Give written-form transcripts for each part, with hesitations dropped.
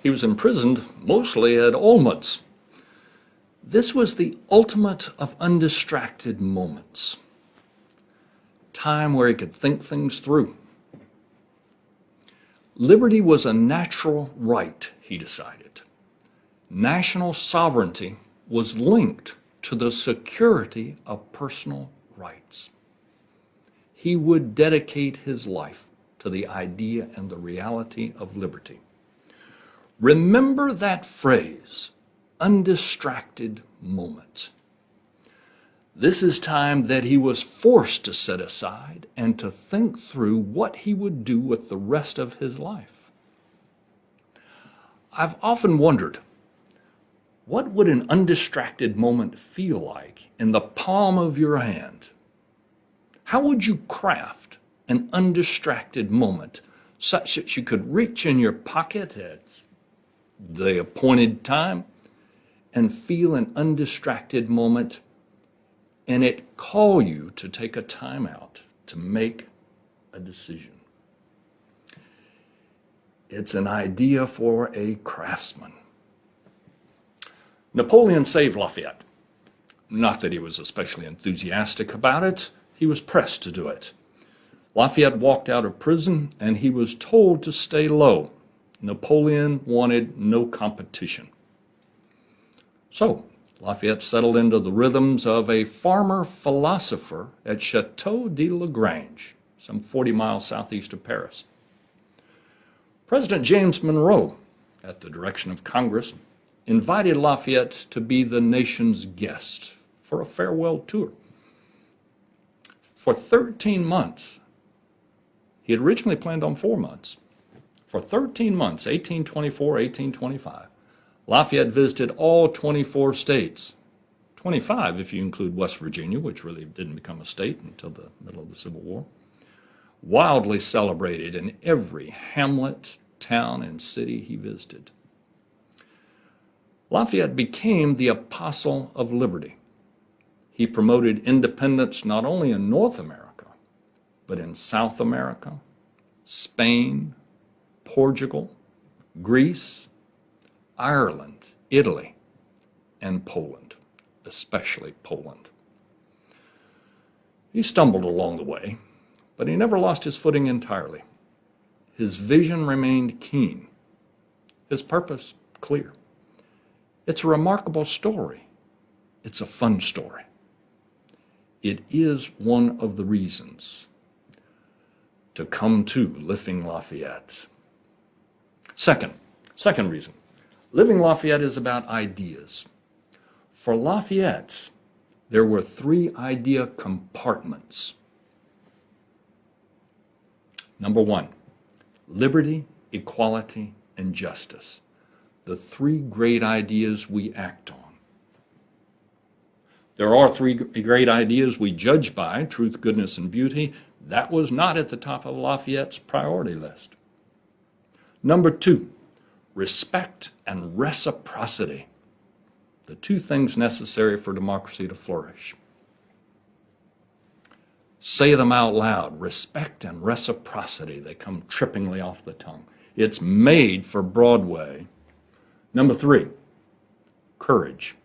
He was imprisoned mostly at Olmütz. This was the ultimate of undistracted moments. Time where he could think things through. Liberty was a natural right, he decided. National sovereignty was linked to the security of personal rights. He would dedicate his life to the idea and the reality of liberty. Remember that phrase, undistracted moment. This is time that he was forced to set aside and to think through what he would do with the rest of his life. I've often wondered, what would an undistracted moment feel like in the palm of your hand? How would you craft an undistracted moment such that you could reach in your pocket at the appointed time and feel an undistracted moment and it call you to take a time out to make a decision? It's an idea for a craftsman. Napoleon saved Lafayette. Not that he was especially enthusiastic about it. He was pressed to do it. Lafayette walked out of prison and he was told to stay low. Napoleon wanted no competition. So Lafayette settled into the rhythms of a farmer philosopher at Chateau de Lagrange, some 40 miles southeast of Paris. President James Monroe, at the direction of Congress, invited Lafayette to be the nation's guest for a farewell tour. For 13 months, he had originally planned on 4 months. For 13 months, 1824, 1825, Lafayette visited all 24 states, 25 if you include West Virginia, which really didn't become a state until the middle of the Civil War. Wildly celebrated in every hamlet, town, and city he visited. Lafayette became the apostle of liberty. He promoted independence not only in North America, but in South America, Spain, Portugal, Greece, Ireland, Italy, and Poland, especially Poland. He stumbled along the way, but he never lost his footing entirely. His vision remained keen, his purpose clear. It's a remarkable story. It's a fun story. It is one of the reasons to come to Living Lafayette. Second reason, Living Lafayette is about ideas. For Lafayette, there were 3 idea compartments. Number 1, liberty, equality, and justice. The 3 great ideas we act on. There are 3 great ideas we judge by, truth, goodness, and beauty. That was not at the top of Lafayette's priority list. Number 2, respect and reciprocity. The 2 things necessary for democracy to flourish. Say them out loud. Respect and reciprocity. They come trippingly off the tongue. It's made for Broadway. Number 3, courage,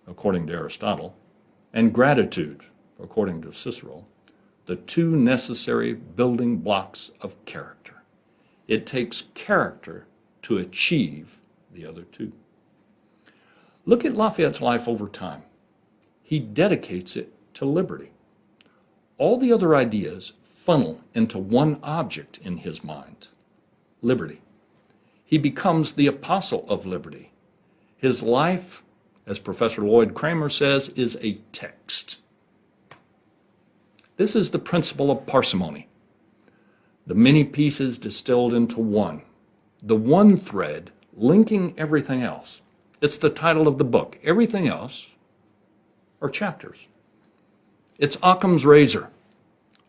according to Aristotle, and gratitude, according to Cicero, the 2 necessary building blocks of character. It takes character to achieve the other 2. Look at Lafayette's life over time. He dedicates it to liberty. All the other ideas funnel into one object in his mind, liberty. He becomes the apostle of liberty. His life, as Professor Lloyd Kramer says, is a text. This is the principle of parsimony. The many pieces distilled into one. The one thread linking everything else. It's the title of the book. Everything else are chapters. It's Occam's razor.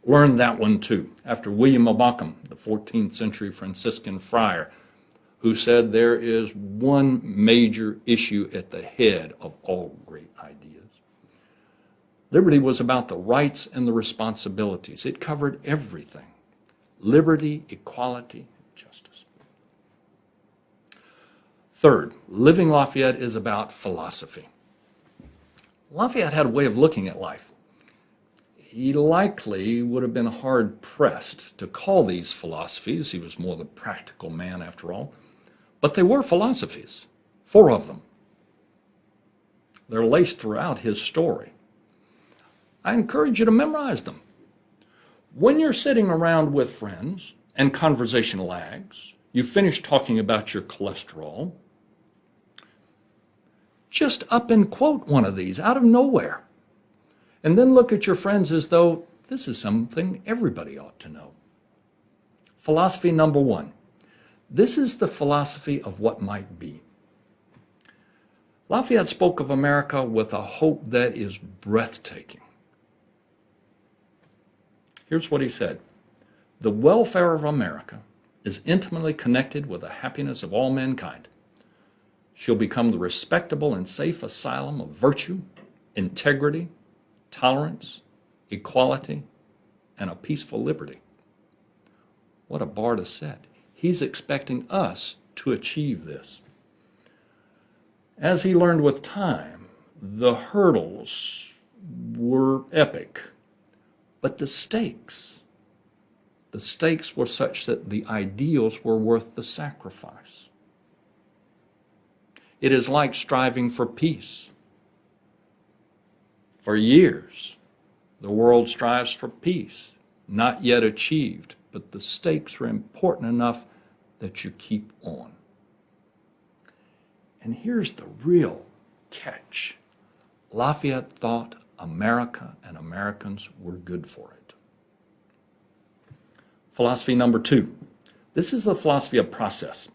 Learn that one too, after William of Ockham, the 14th century Franciscan friar, who said there is one major issue at the head of all great ideas. Liberty was about the rights and the responsibilities. It covered everything. Liberty, equality, justice. Third, living Lafayette is about philosophy. Lafayette had a way of looking at life. He likely would have been hard-pressed to call these philosophies. He was more the practical man, after all. But they were philosophies, 4 of them. They're laced throughout his story. I encourage you to memorize them. When you're sitting around with friends and conversation lags, you finish talking about your cholesterol, just up and quote one of these out of nowhere. And then look at your friends as though this is something everybody ought to know. Philosophy number 1. This is the philosophy of what might be. Lafayette spoke of America with a hope that is breathtaking. Here's what he said. The welfare of America is intimately connected with the happiness of all mankind. She'll become the respectable and safe asylum of virtue, integrity, tolerance, equality, and a peaceful liberty. What a bar to set. He's expecting us to achieve this. As he learned with time, the hurdles were epic, but the stakes were such that the ideals were worth the sacrifice. It is like striving for peace. For years, the world strives for peace, not yet achieved, but the stakes are important enough that you keep on. And here's the real catch. Lafayette thought America and Americans were good for it. Philosophy number 2. This is the philosophy of process.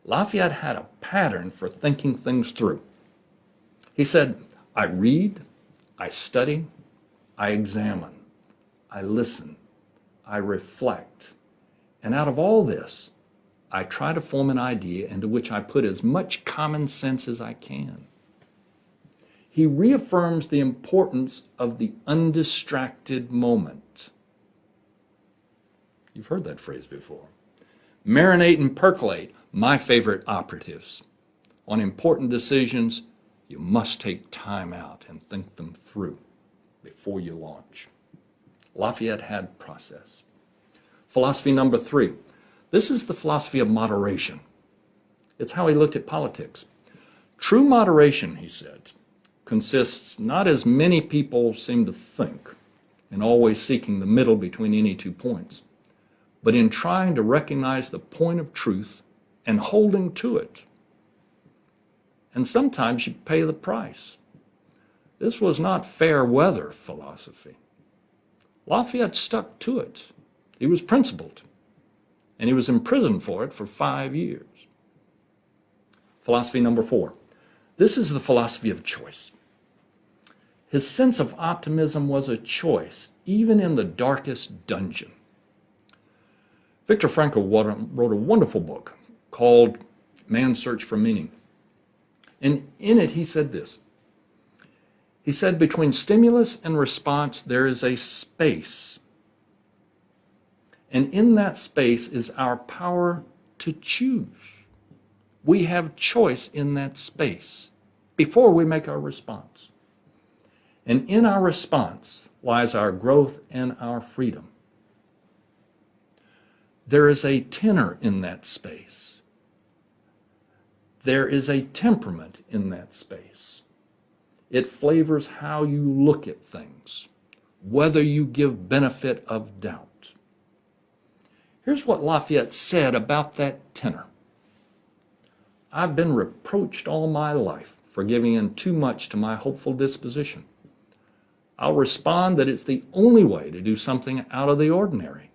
Lafayette had a pattern for thinking things through. He said, I read, I study, I examine, I listen, I reflect, and out of all this, I try to form an idea into which I put as much common sense as I can. He reaffirms the importance of the undistracted moment. You've heard that phrase before. Marinate and percolate, my favorite operatives. On important decisions, you must take time out and think them through before you launch. Lafayette had process. Philosophy number 3. This is the philosophy of moderation. It's how he looked at politics. True moderation, he said, consists not, as many people seem to think, in always seeking the middle between any 2 points, but in trying to recognize the point of truth and holding to it. And sometimes you pay the price. This was not fair weather philosophy. Lafayette stuck to it. He was principled, and he was imprisoned for it for 5 years. Philosophy number 4. This is the philosophy of choice. His sense of optimism was a choice, even in the darkest dungeon. Viktor Frankl wrote a wonderful book called Man's Search for Meaning. And in it, he said this. He said, between stimulus and response, there is a space. And in that space is our power to choose. We have choice in that space before we make our response. And in our response lies our growth and our freedom. There is a tenor in that space. There is a temperament in that space. It flavors how you look at things, whether you give benefit of doubt. Here's what Lafayette said about that tenor. I've been reproached all my life for giving in too much to my hopeful disposition. I'll respond that it's the only way to do something out of the ordinary.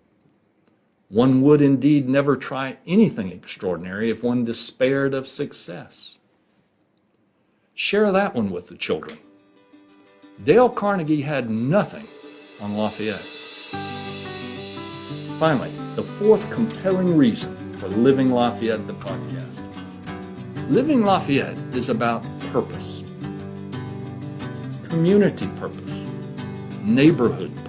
One would indeed never try anything extraordinary if one despaired of success. Share that one with the children. Dale Carnegie had nothing on Lafayette. Finally, the 4th compelling reason for Living Lafayette, the podcast. Living Lafayette is about purpose, community purpose, neighborhood purpose.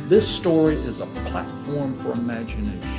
This story is a platform for imagination.